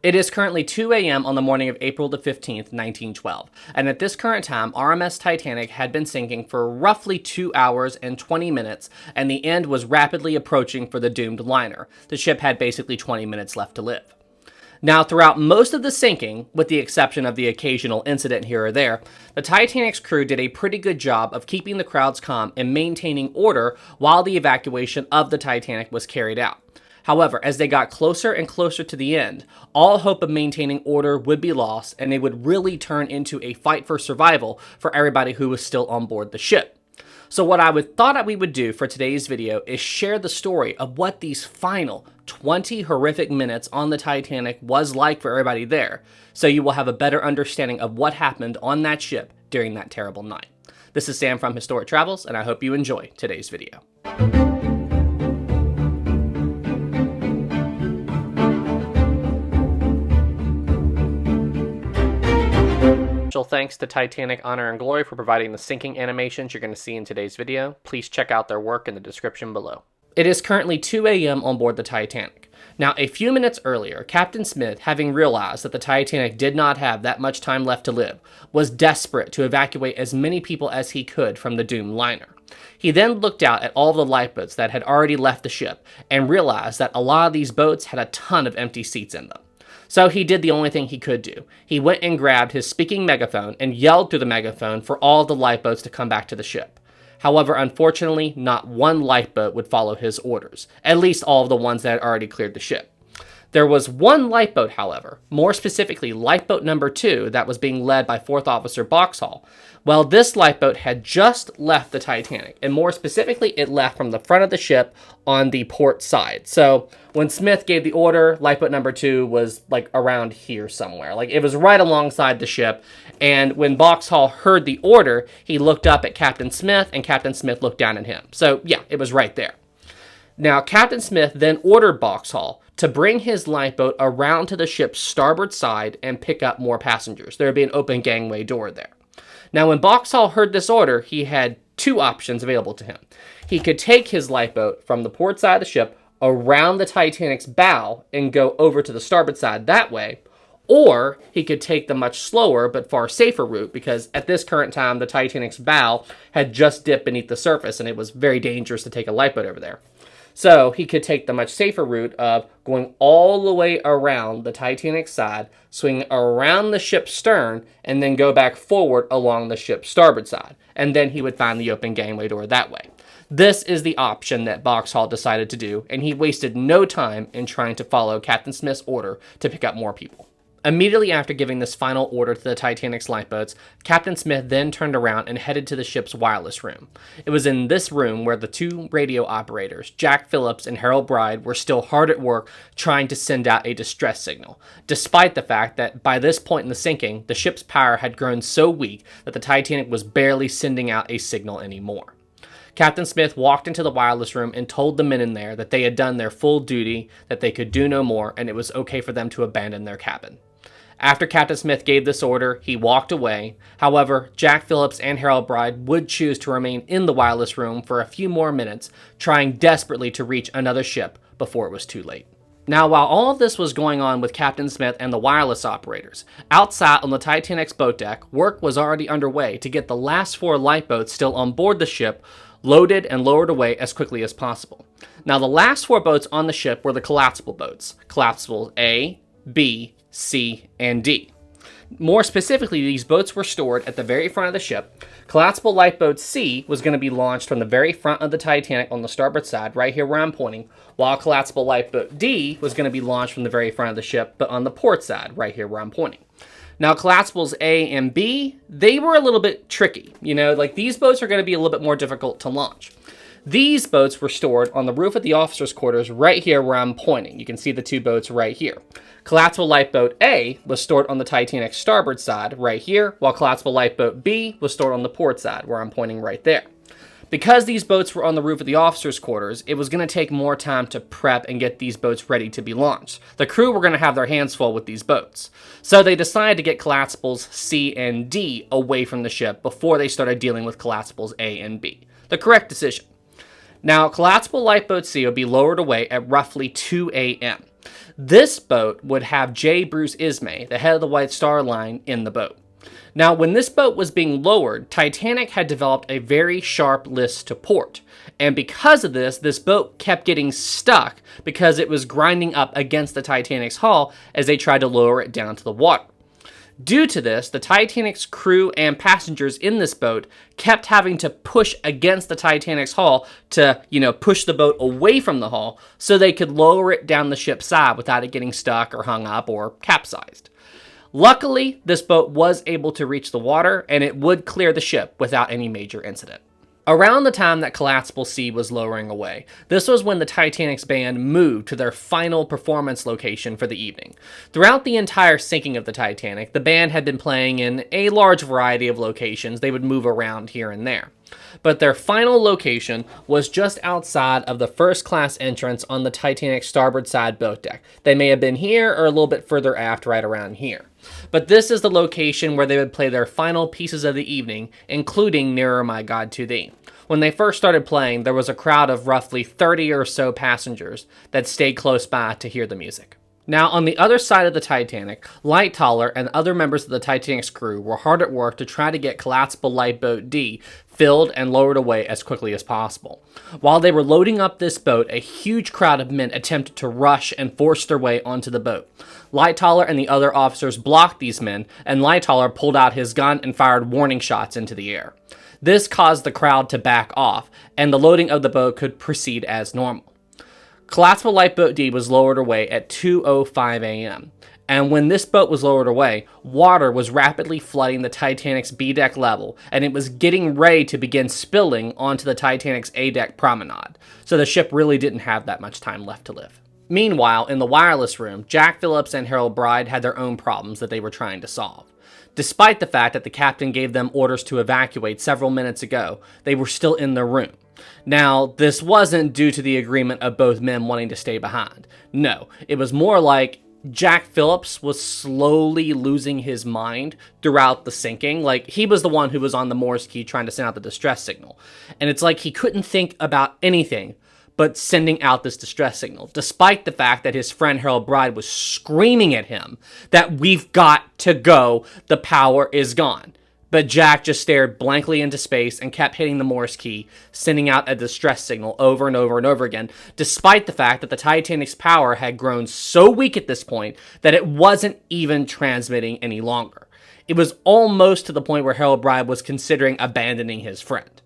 It is currently 2 a.m. on the morning of April the 15th, 1912, and at this current time, RMS Titanic had been sinking for roughly 2 hours and 20 minutes, and the end was rapidly approaching for the doomed liner. The ship had basically 20 minutes left to live. Now, throughout most of the sinking, with the exception of the occasional incident here or there, the Titanic's crew did a pretty good job of keeping the crowds calm and maintaining order while the evacuation of the Titanic was carried out. However, as they got closer and closer to the end, all hope of maintaining order would be lost, and it would really turn into a fight for survival for everybody who was still on board the ship. So what I thought we would do for today's video is share the story of what these final 20 horrific minutes on the Titanic was like for everybody there, so you will have a better understanding of what happened on that ship during that terrible night. This is Sam from Historic Travels, and I hope you enjoy today's video. Special thanks to Titanic Honor and Glory for providing the sinking animations you're going to see in today's video. Please check out their work in the description below. It is currently 2 a.m. on board the Titanic. Now, a few minutes earlier, Captain Smith, having realized that the Titanic did not have that much time left to live, was desperate to evacuate as many people as he could from the doomed liner. He then looked out at all the lifeboats that had already left the ship and realized that a lot of these boats had a ton of empty seats in them. So he did the only thing he could do. He went and grabbed his speaking megaphone and yelled through the megaphone for all of the lifeboats to come back to the ship. However, unfortunately, not one lifeboat would follow his orders, at least all of the ones that had already cleared the ship. There was one lifeboat, however, more specifically lifeboat number 2, that was being led by 4th Officer Boxhall. Well, this lifeboat had just left the Titanic, and more specifically, it left from the front of the ship on the port side. So when Smith gave the order, lifeboat number 2 was like around here somewhere. Like it was right alongside the ship, and when Boxhall heard the order, he looked up at Captain Smith, and Captain Smith looked down at him. So yeah, it was right there. Now, Captain Smith then ordered Boxhall to bring his lifeboat around to the ship's starboard side and pick up more passengers. There would be an open gangway door there. Now, when Boxhall heard this order, he had two options available to him. He could take his lifeboat from the port side of the ship around the Titanic's bow and go over to the starboard side that way, or he could take the much slower but far safer route, because at this current time, the Titanic's bow had just dipped beneath the surface and it was very dangerous to take a lifeboat over there. So he could take the much safer route of going all the way around the Titanic's side, swing around the ship's stern, and then go back forward along the ship's starboard side. And then he would find the open gangway door that way. This is the option that Boxhall decided to do, and he wasted no time in trying to follow Captain Smith's order to pick up more people. Immediately after giving this final order to the Titanic's lifeboats, Captain Smith then turned around and headed to the ship's wireless room. It was in this room where the two radio operators, Jack Phillips and Harold Bride, were still hard at work trying to send out a distress signal, despite the fact that by this point in the sinking, the ship's power had grown so weak that the Titanic was barely sending out a signal anymore. Captain Smith walked into the wireless room and told the men in there that they had done their full duty, that they could do no more, and it was okay for them to abandon their cabin. After Captain Smith gave this order, he walked away. However, Jack Phillips and Harold Bride would choose to remain in the wireless room for a few more minutes, trying desperately to reach another ship before it was too late. Now, while all of this was going on with Captain Smith and the wireless operators, outside on the Titanic's boat deck, work was already underway to get the last 4 lifeboats still on board the ship loaded and lowered away as quickly as possible. Now, the last 4 boats on the ship were the collapsible boats, collapsibles A, B, C, and D. More specifically, these boats were stored at the very front of the ship. Collapsible lifeboat C was going to be launched from the very front of the Titanic on the starboard side, right here where I'm pointing, while collapsible lifeboat D was going to be launched from the very front of the ship, but on the port side, right here where I'm pointing. Now, collapsibles A and B, they were a little bit tricky. You know, like these boats are going to be a little bit more difficult to launch. These boats were stored on the roof of the officers' quarters right here where I'm pointing. You can see the 2 boats right here. Collapsible lifeboat A was stored on the Titanic's starboard side right here, while collapsible lifeboat B was stored on the port side where I'm pointing right there. Because these boats were on the roof of the officers' quarters, it was going to take more time to prep and get these boats ready to be launched. The crew were going to have their hands full with these boats. So they decided to get collapsibles C and D away from the ship before they started dealing with collapsibles A and B. The correct decision. Now, collapsible lifeboat C would be lowered away at roughly 2 a.m. This boat would have J. Bruce Ismay, the head of the White Star Line, in the boat. Now, when this boat was being lowered, Titanic had developed a very sharp list to port. And because of this, this boat kept getting stuck because it was grinding up against the Titanic's hull as they tried to lower it down to the water. Due to this, the Titanic's crew and passengers in this boat kept having to push against the Titanic's hull to, push the boat away from the hull so they could lower it down the ship's side without it getting stuck or hung up or capsized. Luckily, this boat was able to reach the water and it would clear the ship without any major incident. Around the time that Collapsible C was lowering away, this was when the Titanic's band moved to their final performance location for the evening. Throughout the entire sinking of the Titanic, the band had been playing in a large variety of locations. They would move around here and there. But their final location was just outside of the first class entrance on the Titanic's starboard side boat deck. They may have been here or a little bit further aft, right around here. But this is the location where they would play their final pieces of the evening, including Nearer My God to Thee. When they first started playing, there was a crowd of roughly 30 or so passengers that stayed close by to hear the music. Now, on the other side of the Titanic, Lightoller and other members of the Titanic's crew were hard at work to try to get Collapsible Lifeboat D filled and lowered away as quickly as possible. While they were loading up this boat, a huge crowd of men attempted to rush and force their way onto the boat. Lightoller and the other officers blocked these men, and Lightoller pulled out his gun and fired warning shots into the air. This caused the crowd to back off, and the loading of the boat could proceed as normal. Collapsible Lifeboat D was lowered away at 2:05 a.m., and when this boat was lowered away, water was rapidly flooding the Titanic's B-deck level, and it was getting ready to begin spilling onto the Titanic's A-deck promenade, so the ship really didn't have that much time left to live. Meanwhile, in the wireless room, Jack Phillips and Harold Bride had their own problems that they were trying to solve. Despite the fact that the captain gave them orders to evacuate several minutes ago, they were still in their room. Now, this wasn't due to the agreement of both men wanting to stay behind. No, it was more like Jack Phillips was slowly losing his mind throughout the sinking. Like, he was the one who was on the Morse key trying to send out the distress signal. And it's like he couldn't think about anything but sending out this distress signal, despite the fact that his friend Harold Bride was screaming at him that we've got to go, the power is gone. But Jack just stared blankly into space and kept hitting the Morse key, sending out a distress signal over and over and over again, despite the fact that the Titanic's power had grown so weak at this point that it wasn't even transmitting any longer. It was almost to the point where Harold Bride was considering abandoning his friend.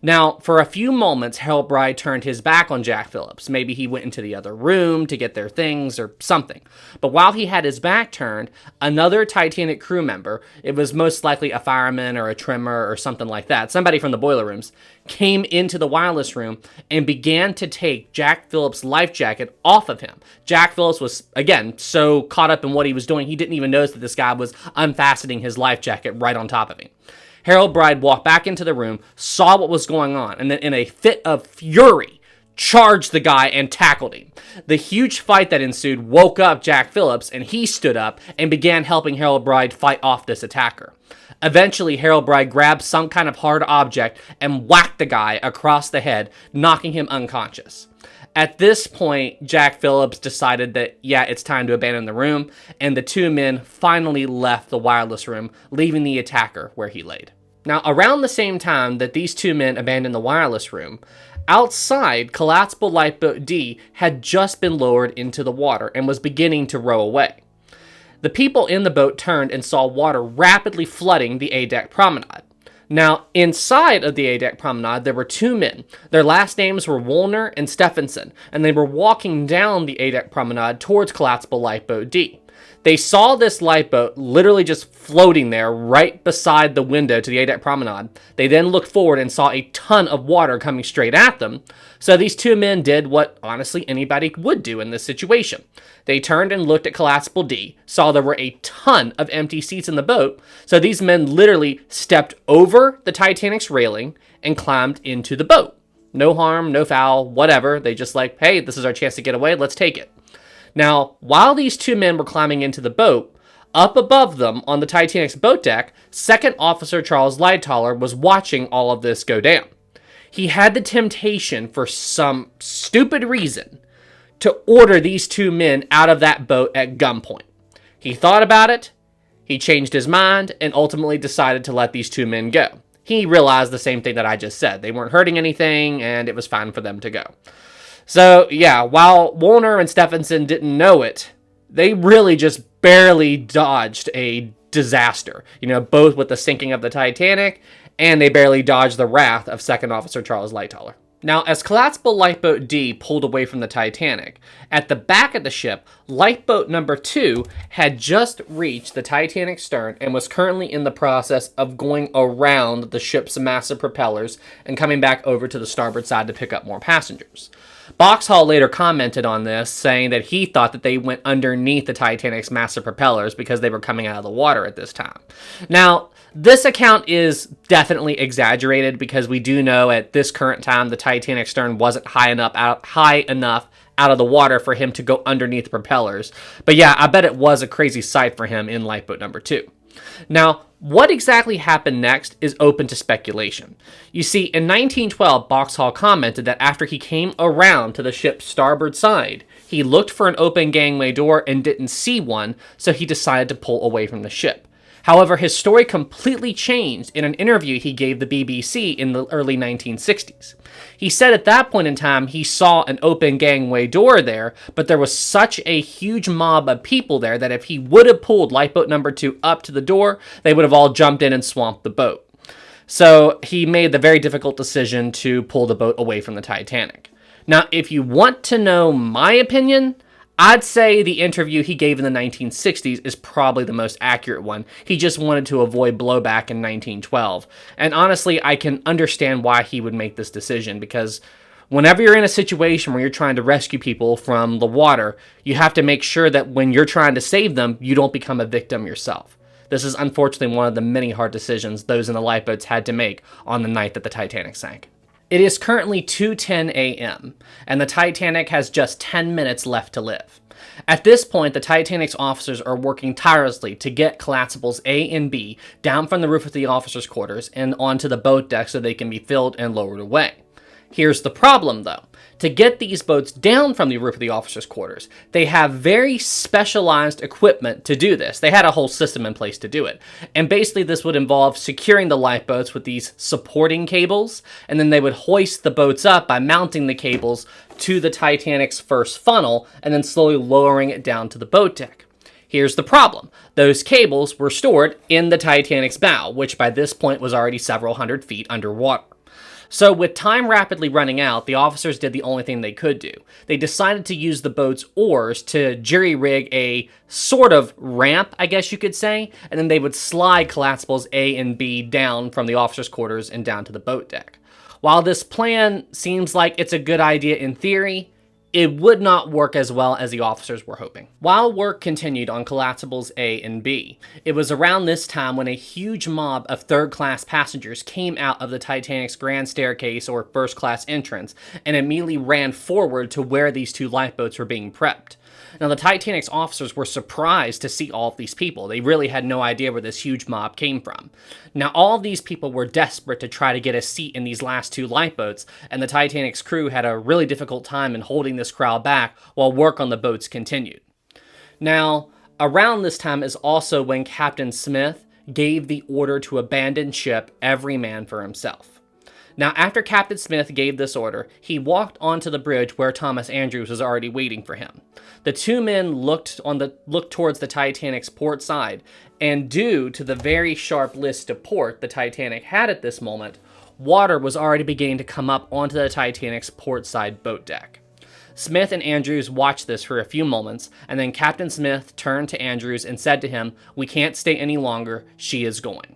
Now, for a few moments, Harold Bride turned his back on Jack Phillips. Maybe he went into the other room to get their things or something. But while he had his back turned, another Titanic crew member, it was most likely a fireman or a trimmer or something like that, somebody from the boiler rooms, came into the wireless room and began to take Jack Phillips' life jacket off of him. Jack Phillips was, again, so caught up in what he was doing, he didn't even notice that this guy was unfastening his life jacket right on top of him. Harold Bride walked back into the room, saw what was going on, and then in a fit of fury, charged the guy and tackled him. The huge fight that ensued woke up Jack Phillips, and he stood up and began helping Harold Bride fight off this attacker. Eventually, Harold Bride grabbed some kind of hard object and whacked the guy across the head, knocking him unconscious. At this point, Jack Phillips decided that, yeah, it's time to abandon the room, and the two men finally left the wireless room, leaving the attacker where he laid. Now, around the same time that these two men abandoned the wireless room, outside, Collapsible Lifeboat D had just been lowered into the water and was beginning to row away. The people in the boat turned and saw water rapidly flooding the A-deck promenade. Now, inside of the A-deck promenade, there were two men. Their last names were Woolner and Stephenson, and they were walking down the A-deck promenade towards Collapsible Lifeboat D. They saw this lifeboat literally just floating there right beside the window to the A-deck promenade. They then looked forward and saw a ton of water coming straight at them. So these two men did what, honestly, anybody would do in this situation. They turned and looked at Collapsible D, saw there were a ton of empty seats in the boat, so these men literally stepped over the Titanic's railing and climbed into the boat. No harm, no foul, whatever. They just like, hey, this is our chance to get away, let's take it. Now, while these two men were climbing into the boat, up above them on the Titanic's boat deck, Second Officer Charles Lightoller was watching all of this go down. he had the temptation for some stupid reason to order these two men out of that boat at gunpoint. He thought about it, he changed his mind, and ultimately decided to let these two men go. He realized the same thing that I just said. They weren't hurting anything, and it was fine for them to go. So, yeah, while Warner and Stephenson didn't know it, they really just barely dodged a disaster. Both with the sinking of the Titanic, and they barely dodged the wrath of Second Officer Charles Lightoller. Now, as collapsible Lifeboat D pulled away from the Titanic, at the back of the ship, Lifeboat number 2 had just reached the Titanic's stern and was currently in the process of going around the ship's massive propellers and coming back over to the starboard side to pick up more passengers. Boxhall later commented on this, saying that he thought that they went underneath the Titanic's massive propellers because they were coming out of the water at this time. Now, this account is definitely exaggerated because we do know at this current time the Titanic stern wasn't high enough out of the water for him to go underneath the propellers. But yeah, I bet it was a crazy sight for him in Lifeboat number 2. Now, what exactly happened next is open to speculation. You see, in 1912, Boxhall commented that after he came around to the ship's starboard side, he looked for an open gangway door and didn't see one, so he decided to pull away from the ship. However, his story completely changed in an interview he gave the BBC in the early 1960s. He said at that point in time he saw an open gangway door there, but there was such a huge mob of people there that if he would have pulled Lifeboat number 2 up to the door, they would have all jumped in and swamped the boat. So he made the very difficult decision to pull the boat away from the Titanic. Now, if you want to know my opinion, I'd say the interview he gave in the 1960s is probably the most accurate one. He just wanted to avoid blowback in 1912. And honestly, I can understand why he would make this decision, because whenever you're in a situation where you're trying to rescue people from the water, you have to make sure that when you're trying to save them, you don't become a victim yourself. This is unfortunately one of the many hard decisions those in the lifeboats had to make on the night that the Titanic sank. It is currently 2:10 a.m., and the Titanic has just 10 minutes left to live. At this point, the Titanic's officers are working tirelessly to get collapsibles A and B down from the roof of the officers' quarters and onto the boat deck so they can be filled and lowered away. Here's the problem, though. To get these boats down from the roof of the officers' quarters, they have very specialized equipment to do this. They had a whole system in place to do it. And basically this would involve securing the lifeboats with these supporting cables, and then they would hoist the boats up by mounting the cables to the Titanic's first funnel, and then slowly lowering it down to the boat deck. Here's the problem. Those cables were stored in the Titanic's bow, which by this point was already several hundred feet underwater. So with time rapidly running out, the officers did the only thing they could do. They decided to use the boat's oars to jury-rig a sort of ramp, I guess you could say, and then they would slide collapsibles A and B down from the officers' quarters and down to the boat deck. While this plan seems like it's a good idea in theory, it would not work as well as the officers were hoping. While work continued on collapsibles A and B, it was around this time when a huge mob of third-class passengers came out of the Titanic's grand staircase or first-class entrance and immediately ran forward to where these two lifeboats were being prepped. Now, the Titanic's officers were surprised to see all of these people. They really had no idea where this huge mob came from. Now, all of these people were desperate to try to get a seat in these last two lifeboats, and the Titanic's crew had a really difficult time in holding this crowd back while work on the boats continued. Now, around this time is also when Captain Smith gave the order to abandon ship, every man for himself. Now, after Captain Smith gave this order, he walked onto the bridge where Thomas Andrews was already waiting for him. The two men looked towards the Titanic's port side, and due to the very sharp list to port the Titanic had at this moment, water was already beginning to come up onto the Titanic's port side boat deck. Smith and Andrews watched this for a few moments, and then Captain Smith turned to Andrews and said to him, "We can't stay any longer, she is going."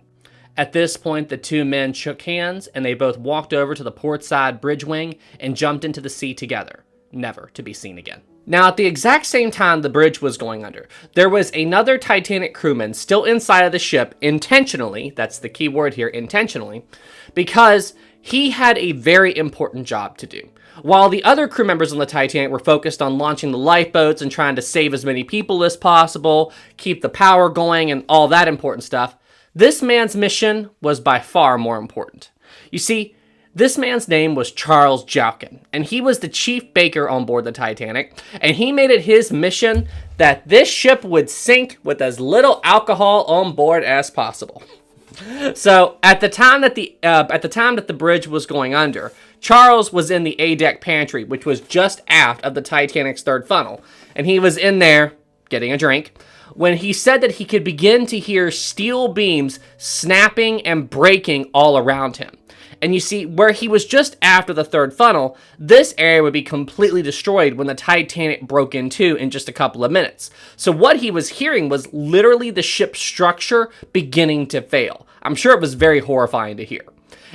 At this point, the two men shook hands, and they both walked over to the port side bridge wing and jumped into the sea together, never to be seen again. Now, at the exact same time the bridge was going under, there was another Titanic crewman still inside of the ship intentionally, that's the key word here, intentionally, because he had a very important job to do. While the other crew members on the Titanic were focused on launching the lifeboats and trying to save as many people as possible, keep the power going, and all that important stuff, this man's mission was by far more important. You see, This man's name was Charles Joughin, and he was the chief baker on board the Titanic, and he made it his mission that this ship would sink with as little alcohol on board as possible. So, at the time that the bridge was going under, Charles was in the A-deck pantry, which was just aft of the Titanic's third funnel, and he was in there getting a drink when he said that he could begin to hear steel beams snapping and breaking all around him. And you see, where he was just after the third funnel, this area would be completely destroyed when the Titanic broke in two in just a couple of minutes. So what he was hearing was literally the ship's structure beginning to fail. I'm sure it was very horrifying to hear.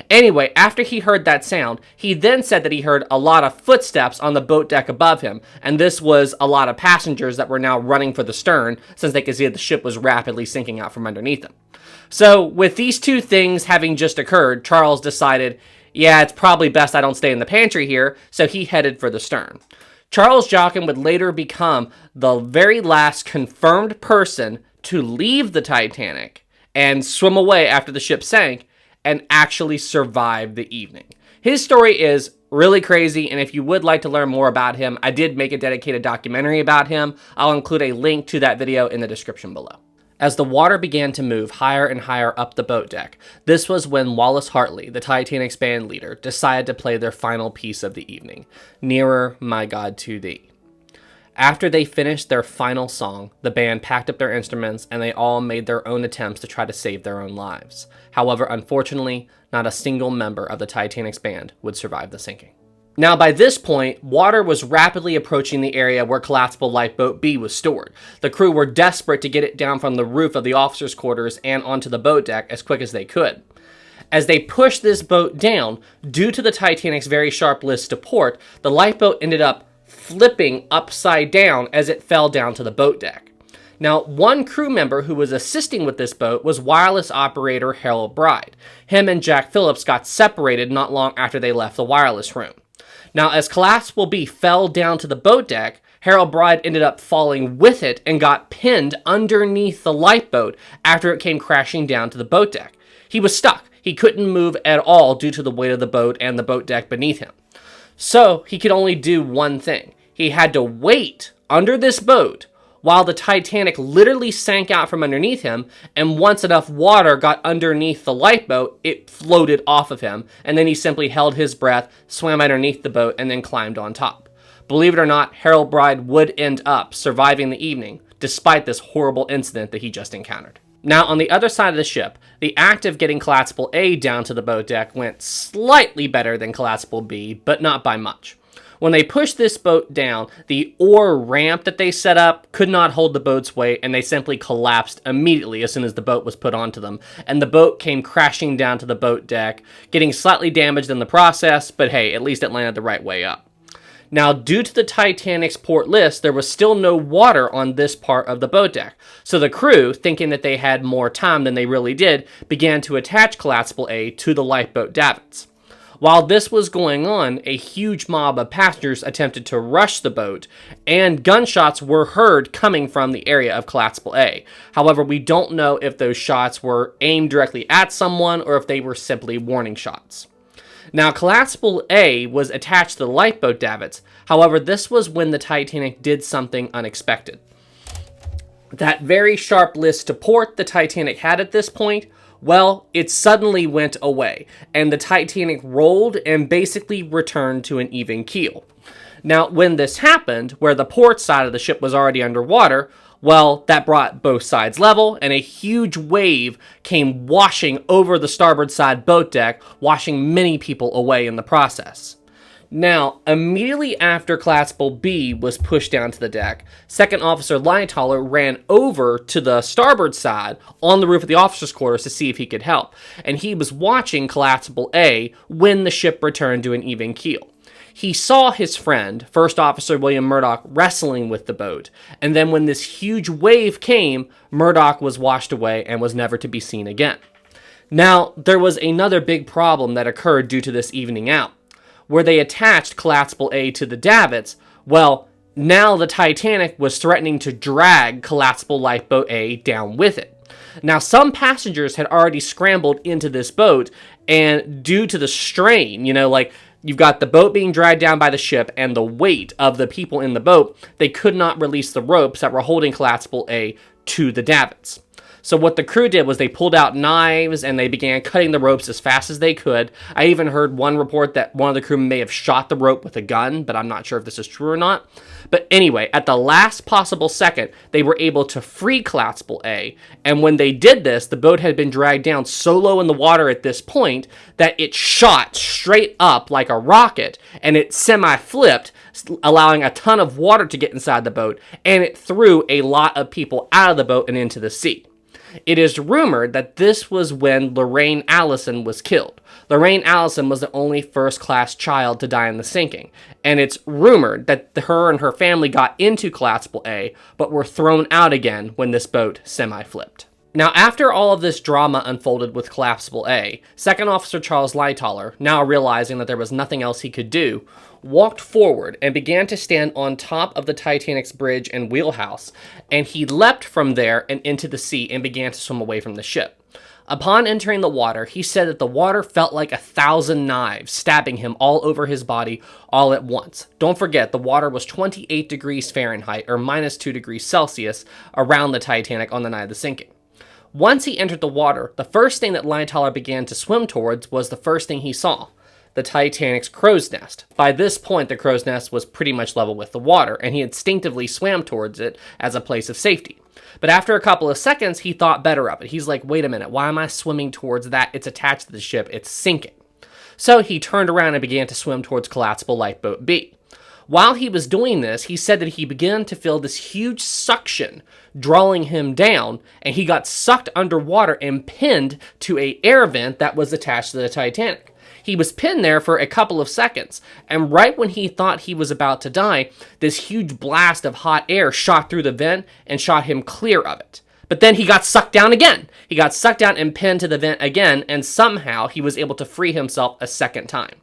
Anyway, after he heard that sound, he then said that he heard a lot of footsteps on the boat deck above him, and this was a lot of passengers that were now running for the stern, since they could see that the ship was rapidly sinking out from underneath them. So, with these two things having just occurred, Charles decided, yeah, it's probably best I don't stay in the pantry here, so he headed for the stern. Charles Joughin would later become the very last confirmed person to leave the Titanic and swim away after the ship sank and actually survive the evening. His story is really crazy, and if you would like to learn more about him, I did make a dedicated documentary about him. I'll include a link to that video in the description below. As the water began to move higher and higher up the boat deck, this was when Wallace Hartley, the Titanic's band leader, decided to play their final piece of the evening, Nearer, My God, to Thee. After they finished their final song, the band packed up their instruments and they all made their own attempts to try to save their own lives. However, unfortunately, not a single member of the Titanic's band would survive the sinking. Now, by this point, water was rapidly approaching the area where collapsible lifeboat B was stored. The crew were desperate to get it down from the roof of the officers' quarters and onto the boat deck as quick as they could. As they pushed this boat down, due to the Titanic's very sharp list to port, the lifeboat ended up flipping upside down as it fell down to the boat deck. Now, one crew member who was assisting with this boat was wireless operator Harold Bride. Him and Jack Phillips got separated not long after they left the wireless room. Now, as Collapsible B fell down to the boat deck, Harold Bride ended up falling with it and got pinned underneath the lifeboat after it came crashing down to the boat deck. He was stuck. He couldn't move at all due to the weight of the boat and the boat deck beneath him. So, he could only do one thing. He had to wait under this boat while the Titanic literally sank out from underneath him, and once enough water got underneath the lifeboat, it floated off of him, and then he simply held his breath, swam underneath the boat, and then climbed on top. Believe it or not, Harold Bride would end up surviving the evening, despite this horrible incident that he just encountered. Now, on the other side of the ship, the act of getting Collapsible A down to the boat deck went slightly better than Collapsible B, but not by much. When they pushed this boat down, the oar ramp that they set up could not hold the boat's weight, and they simply collapsed immediately as soon as the boat was put onto them, and the boat came crashing down to the boat deck, getting slightly damaged in the process, but hey, at least it landed the right way up. Now, due to the Titanic's port list, there was still no water on this part of the boat deck, so the crew, thinking that they had more time than they really did, began to attach Collapsible A to the lifeboat davits. While this was going on, a huge mob of passengers attempted to rush the boat, and gunshots were heard coming from the area of Collapsible A. However, we don't know if those shots were aimed directly at someone or if they were simply warning shots. Now, Collapsible A was attached to the lifeboat davits. However, this was when the Titanic did something unexpected. That very sharp list to port the Titanic had at this point, well, it suddenly went away, and the Titanic rolled and basically returned to an even keel. Now, when this happened, where the port side of the ship was already underwater, well, that brought both sides level, and a huge wave came washing over the starboard side boat deck, washing many people away in the process. Now, immediately after Collapsible B was pushed down to the deck, Second Officer Lightoller ran over to the starboard side on the roof of the officers' quarters to see if he could help, and he was watching Collapsible A when the ship returned to an even keel. He saw his friend, First Officer William Murdoch, wrestling with the boat, and then when this huge wave came, Murdoch was washed away and was never to be seen again. Now, there was another big problem that occurred due to this evening out. Where they attached Collapsible A to the davits, well, now the Titanic was threatening to drag Collapsible Lifeboat A down with it. Now, some passengers had already scrambled into this boat, and due to the strain, like you've got the boat being dragged down by the ship and the weight of the people in the boat, they could not release the ropes that were holding Collapsible A to the davits. So what the crew did was they pulled out knives and they began cutting the ropes as fast as they could. I even heard one report that one of the crew may have shot the rope with a gun, but I'm not sure if this is true or not. But anyway, at the last possible second, they were able to free Collapsible A. And when they did this, the boat had been dragged down so low in the water at this point that it shot straight up like a rocket, and it semi-flipped, allowing a ton of water to get inside the boat, and it threw a lot of people out of the boat and into the sea. It is rumored that this was when Lorraine Allison was killed. Lorraine Allison was the only first-class child to die in the sinking, and it's rumored that her and her family got into Collapsible A, but were thrown out again when this boat semi-flipped. Now, after all of this drama unfolded with Collapsible A, Second Officer Charles Lightoller, now realizing that there was nothing else he could do, walked forward and began to stand on top of the Titanic's bridge and wheelhouse, and he leapt from there and into the sea and began to swim away from the ship. Upon entering the water, he said that the water felt like 1,000 knives stabbing him all over his body all at once. Don't forget, the water was 28 degrees Fahrenheit or minus 2 degrees Celsius around the Titanic on the night of the sinking. Once he entered the water, the first thing that Lightoller began to swim towards was the first thing he saw: the Titanic's crow's nest. By this point, the crow's nest was pretty much level with the water, and he instinctively swam towards it as a place of safety. But after a couple of seconds, he thought better of it. He's like, wait a minute, why am I swimming towards that? It's attached to the ship, it's sinking. So he turned around and began to swim towards Collapsible Lifeboat B. While he was doing this, he said that he began to feel this huge suction drawing him down, and he got sucked underwater and pinned to an air vent that was attached to the Titanic. He was pinned there for a couple of seconds, and right when he thought he was about to die, this huge blast of hot air shot through the vent and shot him clear of it. But then he got sucked down again. He got sucked down and pinned to the vent again, and somehow he was able to free himself a second time.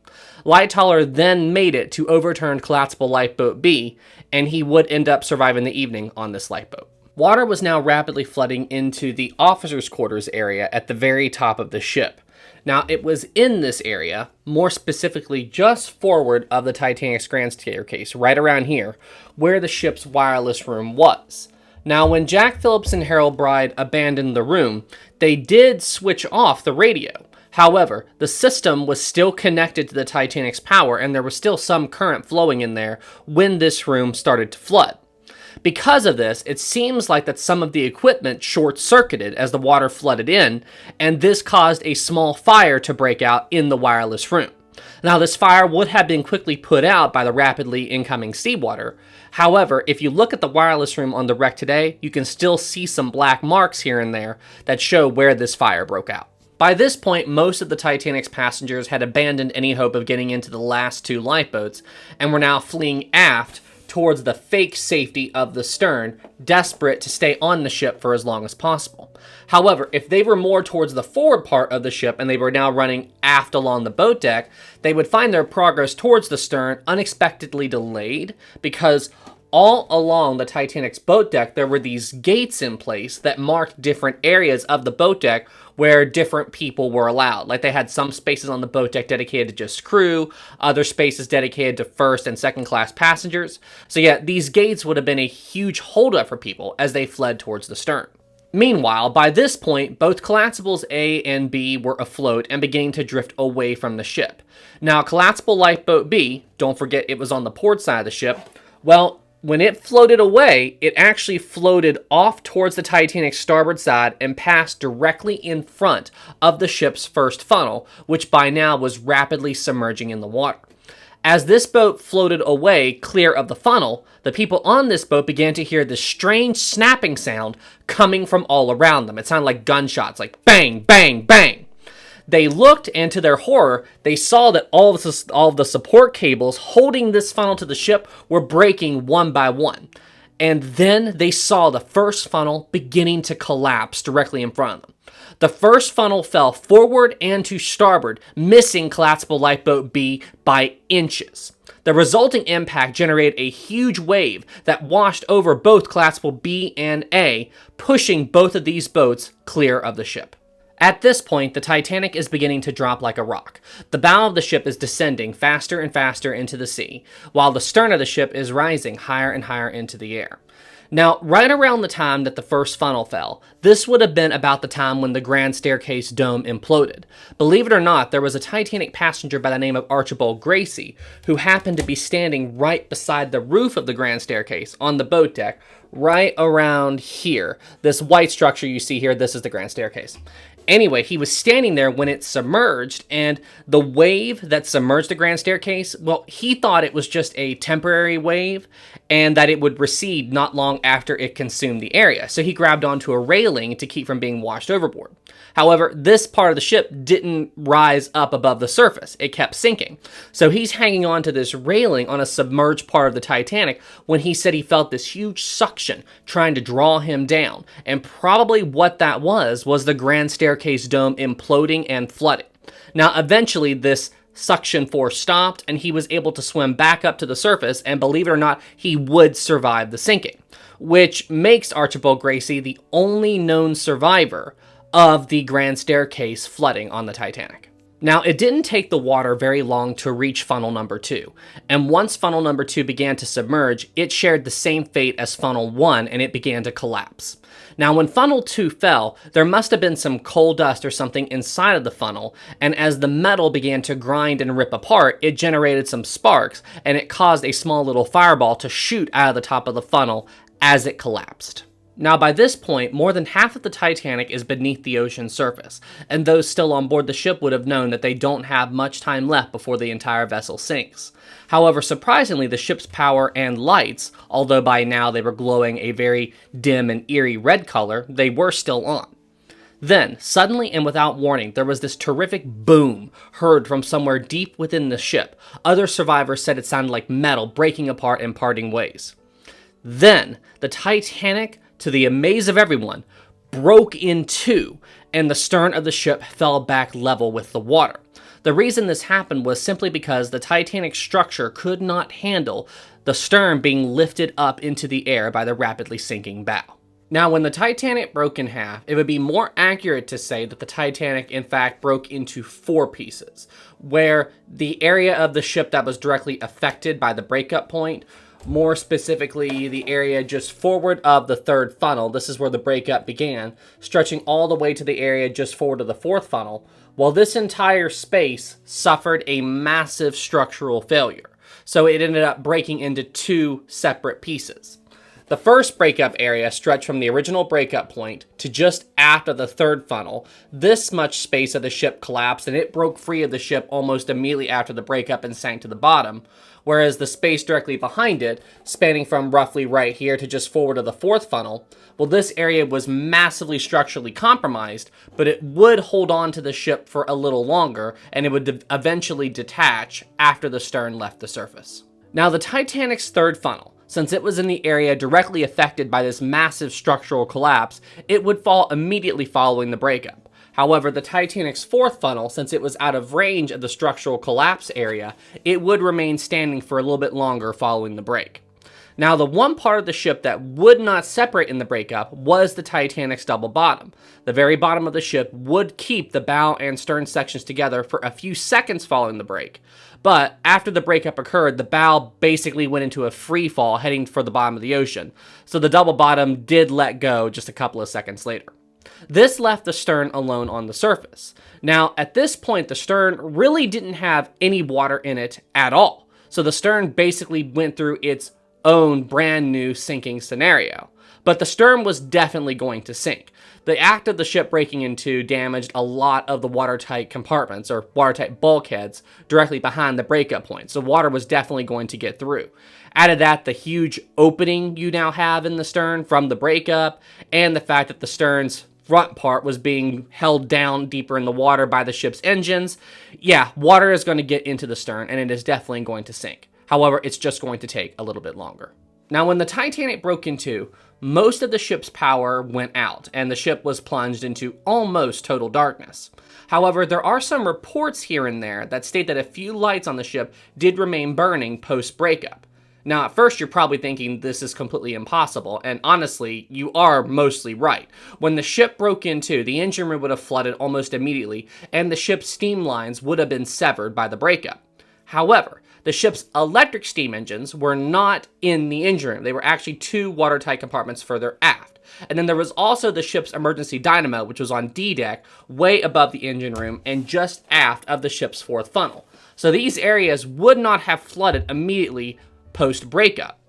Lightoller then made it to overturned Collapsible Lifeboat B, and he would end up surviving the evening on this lifeboat. Water was now rapidly flooding into the officers' quarters area at the very top of the ship. Now, it was in this area, more specifically just forward of the Titanic's grand staircase, right around here, where the ship's wireless room was. Now, when Jack Phillips and Harold Bride abandoned the room, they did switch off the radio. However, the system was still connected to the Titanic's power, and there was still some current flowing in there when this room started to flood. Because of this, it seems like that some of the equipment short-circuited as the water flooded in, and this caused a small fire to break out in the wireless room. Now, this fire would have been quickly put out by the rapidly incoming seawater. However, if you look at the wireless room on the wreck today, you can still see some black marks here and there that show where this fire broke out. By this point, most of the Titanic's passengers had abandoned any hope of getting into the last two lifeboats, and were now fleeing aft towards the fake safety of the stern, desperate to stay on the ship for as long as possible. However, if they were more towards the forward part of the ship and they were now running aft along the boat deck, they would find their progress towards the stern unexpectedly delayed, because all along the Titanic's boat deck, there were these gates in place that marked different areas of the boat deck where different people were allowed. Like, they had some spaces on the boat deck dedicated to just crew, other spaces dedicated to first and second class passengers. So yeah, these gates would have been a huge holdup for people as they fled towards the stern. Meanwhile, by this point, both Collapsibles A and B were afloat and beginning to drift away from the ship. Now, Collapsible Lifeboat B, don't forget it was on the port side of the ship, well, when it floated away, it actually floated off towards the Titanic's starboard side and passed directly in front of the ship's first funnel, which by now was rapidly submerging in the water. As this boat floated away clear of the funnel, the people on this boat began to hear this strange snapping sound coming from all around them. It sounded like gunshots, like bang, bang, bang. They looked, and to their horror, they saw that all of the support cables holding this funnel to the ship were breaking one by one. And then they saw the first funnel beginning to collapse directly in front of them. The first funnel fell forward and to starboard, missing Collapsible Lifeboat B by inches. The resulting impact generated a huge wave that washed over both Classical B and A, pushing both of these boats clear of the ship. At this point, the Titanic is beginning to drop like a rock. The bow of the ship is descending faster and faster into the sea, while the stern of the ship is rising higher and higher into the air. Now, right around the time that the first funnel fell, this would have been about the time when the Grand Staircase dome imploded. Believe it or not, there was a Titanic passenger by the name of Archibald Gracie who happened to be standing right beside the roof of the Grand Staircase on the boat deck, right around here. This white structure you see here, this is the Grand Staircase. Anyway, he was standing there when it submerged, and the wave that submerged the Grand Staircase, well, he thought it was just a temporary wave and that it would recede not long after it consumed the area. So he grabbed onto a railing to keep from being washed overboard. However, this part of the ship didn't rise up above the surface. It kept sinking. So he's hanging on to this railing on a submerged part of the Titanic when he said he felt this huge suction trying to draw him down. And probably what that was the Grand Staircase dome imploding and flooding. Now, eventually, this suction force stopped, and he was able to swim back up to the surface, and believe it or not, he would survive the sinking, which makes Archibald Gracie the only known survivor of the Grand Staircase flooding on the Titanic. Now, it didn't take the water very long to reach funnel number 2, and once funnel number 2 began to submerge, it shared the same fate as funnel 1, and it began to collapse. Now, when funnel 2 fell, there must have been some coal dust or something inside of the funnel, and as the metal began to grind and rip apart, it generated some sparks, and it caused a small little fireball to shoot out of the top of the funnel as it collapsed. Now, by this point, more than half of the Titanic is beneath the ocean surface, and those still on board the ship would have known that they don't have much time left before the entire vessel sinks. However, surprisingly, the ship's power and lights, although by now they were glowing a very dim and eerie red color, they were still on. Then, suddenly and without warning, there was this terrific boom heard from somewhere deep within the ship. Other survivors said it sounded like metal breaking apart in parting ways. Then, the Titanic, to the amaze of everyone, broke in two, and the stern of the ship fell back level with the water. The reason this happened was simply because the Titanic's structure could not handle the stern being lifted up into the air by the rapidly sinking bow. Now, when the Titanic broke in half, it would be more accurate to say that the Titanic, in fact, broke into 4 pieces, where the area of the ship that was directly affected by the breakup point, more specifically the area just forward of the 3rd funnel, this is where the breakup began, stretching all the way to the area just forward of the 4th funnel, while this entire space suffered a massive structural failure. So it ended up breaking into 2 separate pieces. The first breakup area stretched from the original breakup point to just after the 3rd funnel. This much space of the ship collapsed, and it broke free of the ship almost immediately after the breakup and sank to the bottom, whereas the space directly behind it, spanning from roughly right here to just forward of the 4th funnel, well, this area was massively structurally compromised, but it would hold on to the ship for a little longer, and it would eventually detach after the stern left the surface. Now, the Titanic's 3rd funnel, since it was in the area directly affected by this massive structural collapse, it would fall immediately following the breakup. However, the Titanic's 4th funnel, since it was out of range of the structural collapse area, it would remain standing for a little bit longer following the break. Now, the one part of the ship that would not separate in the breakup was the Titanic's double bottom. The very bottom of the ship would keep the bow and stern sections together for a few seconds following the break. But after the breakup occurred, the bow basically went into a free fall heading for the bottom of the ocean. So the double bottom did let go just a couple of seconds later. This left the stern alone on the surface. Now, at this point, the stern really didn't have any water in it at all. So the stern basically went through its own brand new sinking scenario. But the stern was definitely going to sink. The act of the ship breaking in two damaged a lot of the watertight compartments, or watertight bulkheads, directly behind the breakup point, so water was definitely going to get through. Added that, the huge opening you now have in the stern from the breakup, and the fact that the stern's front part was being held down deeper in the water by the ship's engines, yeah, water is going to get into the stern, and it is definitely going to sink. However, it's just going to take a little bit longer. Now, when the Titanic broke in two, most of the ship's power went out, and the ship was plunged into almost total darkness. However, there are some reports here and there that state that a few lights on the ship did remain burning post-breakup. Now, at first, you're probably thinking this is completely impossible, and honestly, you are mostly right. When the ship broke in two, the engine room would have flooded almost immediately, and the ship's steam lines would have been severed by the breakup. However, the ship's electric steam engines were not in the engine room. They were actually two watertight compartments further aft. And then there was also the ship's emergency dynamo, which was on D-deck, way above the engine room and just aft of the ship's fourth funnel. So these areas would not have flooded immediately post-breakup.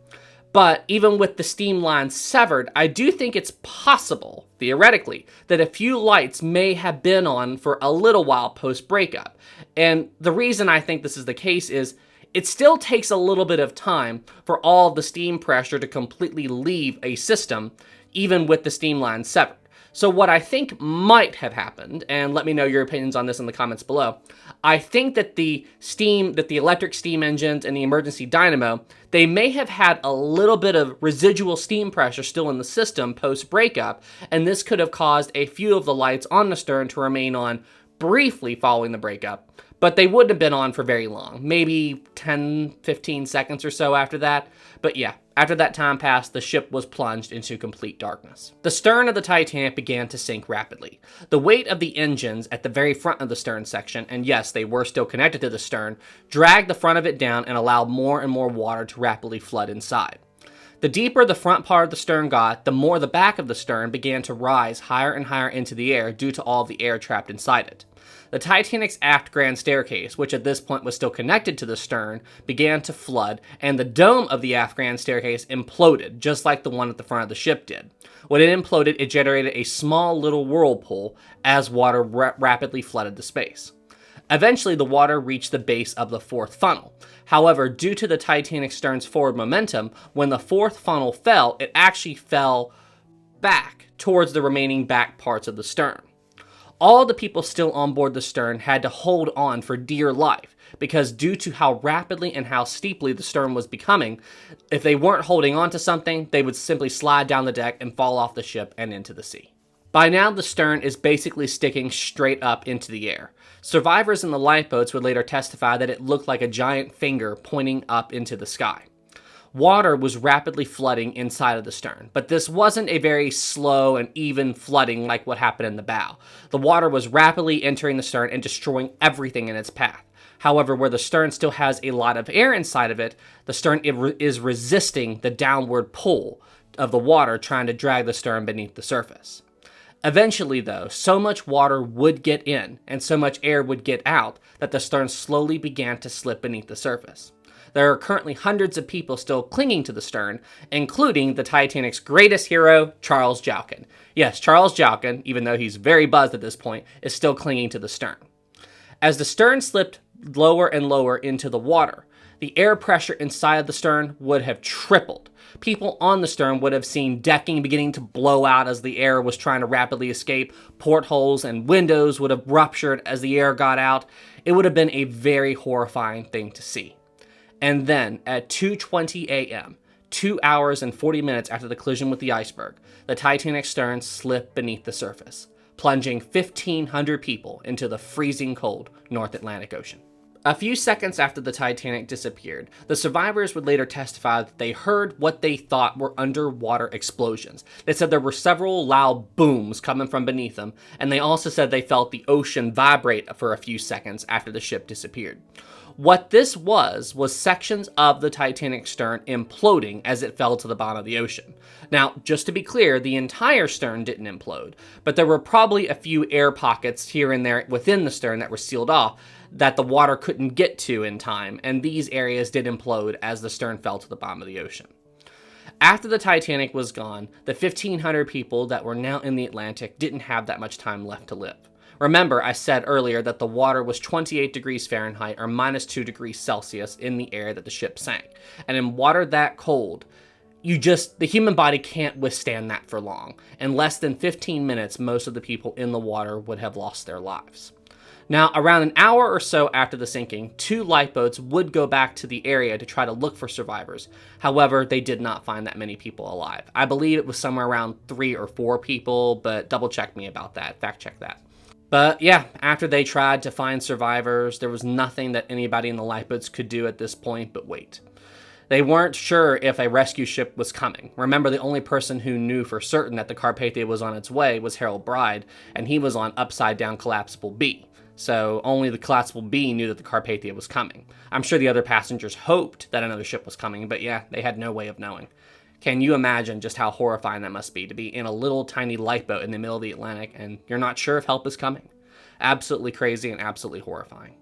But even with the steam lines severed, I do think it's possible, theoretically, that a few lights may have been on for a little while post-breakup. And the reason I think this is the case is it still takes a little bit of time for all the steam pressure to completely leave a system, even with the steam lines severed. So what I think might have happened, and let me know your opinions on this in the comments below, I think that the electric steam engines and the emergency dynamo, they may have had a little bit of residual steam pressure still in the system post-breakup, and this could have caused a few of the lights on the stern to remain on briefly following the breakup, but they wouldn't have been on for very long, maybe 10-15 seconds or so after that. But yeah, after that time passed, the ship was plunged into complete darkness. The stern of the Titanic began to sink rapidly. The weight of the engines at the very front of the stern section, and yes, they were still connected to the stern, dragged the front of it down and allowed more and more water to rapidly flood inside. The deeper the front part of the stern got, the more the back of the stern began to rise higher and higher into the air due to all of the air trapped inside it. The Titanic's aft grand staircase, which at this point was still connected to the stern, began to flood, and the dome of the aft grand staircase imploded, just like the one at the front of the ship did. When it imploded, it generated a small little whirlpool as water rapidly flooded the space. Eventually, the water reached the base of the fourth funnel. However, due to the Titanic stern's forward momentum, when the fourth funnel fell, it actually fell back towards the remaining back parts of the stern. All the people still on board the stern had to hold on for dear life, because due to how rapidly and how steeply the stern was becoming, if they weren't holding on to something, they would simply slide down the deck and fall off the ship and into the sea. By now, the stern is basically sticking straight up into the air. Survivors in the lifeboats would later testify that it looked like a giant finger pointing up into the sky. Water was rapidly flooding inside of the stern, but this wasn't a very slow and even flooding like what happened in the bow. The water was rapidly entering the stern and destroying everything in its path. However, where the stern still has a lot of air inside of it, the stern is resisting the downward pull of the water trying to drag the stern beneath the surface. Eventually, though, so much water would get in and so much air would get out that the stern slowly began to slip beneath the surface. There are currently hundreds of people still clinging to the stern, including the Titanic's greatest hero, Charles Joughin. Yes, Charles Joughin, even though he's very buzzed at this point, is still clinging to the stern. As the stern slipped lower and lower into the water, the air pressure inside of the stern would have tripled. People on the stern would have seen decking beginning to blow out as the air was trying to rapidly escape. Portholes and windows would have ruptured as the air got out. It would have been a very horrifying thing to see. And then, at 2:20 a.m., 2 hours and 40 minutes after the collision with the iceberg, the Titanic stern slipped beneath the surface, plunging 1,500 people into the freezing cold North Atlantic Ocean. A few seconds after the Titanic disappeared, the survivors would later testify that they heard what they thought were underwater explosions. They said there were several loud booms coming from beneath them, and they also said they felt the ocean vibrate for a few seconds after the ship disappeared. What this was sections of the Titanic stern imploding as it fell to the bottom of the ocean. Now, just to be clear, the entire stern didn't implode, but there were probably a few air pockets here and there within the stern that were sealed off that the water couldn't get to in time, and these areas did implode as the stern fell to the bottom of the ocean. After the Titanic was gone, the 1,500 people that were now in the Atlantic didn't have that much time left to live. Remember, I said earlier that the water was 28 degrees Fahrenheit or minus 2 degrees Celsius in the air that the ship sank. And in water that cold, the human body can't withstand that for long. In less than 15 minutes, most of the people in the water would have lost their lives. Now, around an hour or so after the sinking, 2 lifeboats would go back to the area to try to look for survivors. However, they did not find that many people alive. I believe it was somewhere around 3 or 4 people, but double check me about that, fact check that. But yeah, after they tried to find survivors, there was nothing that anybody in the lifeboats could do at this point but wait. They weren't sure if a rescue ship was coming. Remember, the only person who knew for certain that the Carpathia was on its way was Harold Bride, and he was on upside down collapsible B. So only the collapsible B knew that the Carpathia was coming. I'm sure the other passengers hoped that another ship was coming, but yeah, they had no way of knowing. Can you imagine just how horrifying that must be to be in a little tiny lifeboat in the middle of the Atlantic and you're not sure if help is coming? Absolutely crazy and absolutely horrifying.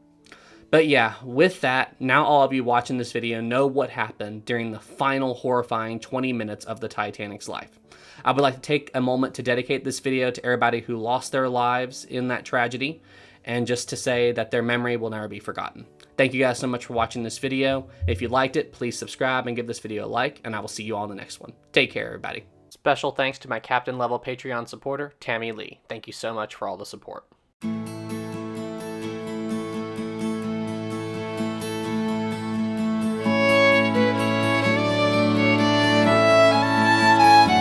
But yeah, with that, now all of you watching this video know what happened during the final horrifying 20 minutes of the Titanic's life. I would like to take a moment to dedicate this video to everybody who lost their lives in that tragedy, and just to say that their memory will never be forgotten. Thank you guys so much for watching this video. If you liked it, please subscribe and give this video a like, and I will see you all in the next one. Take care, everybody. Special thanks to my captain level Patreon supporter, Tammy Lee. Thank you so much for all the support.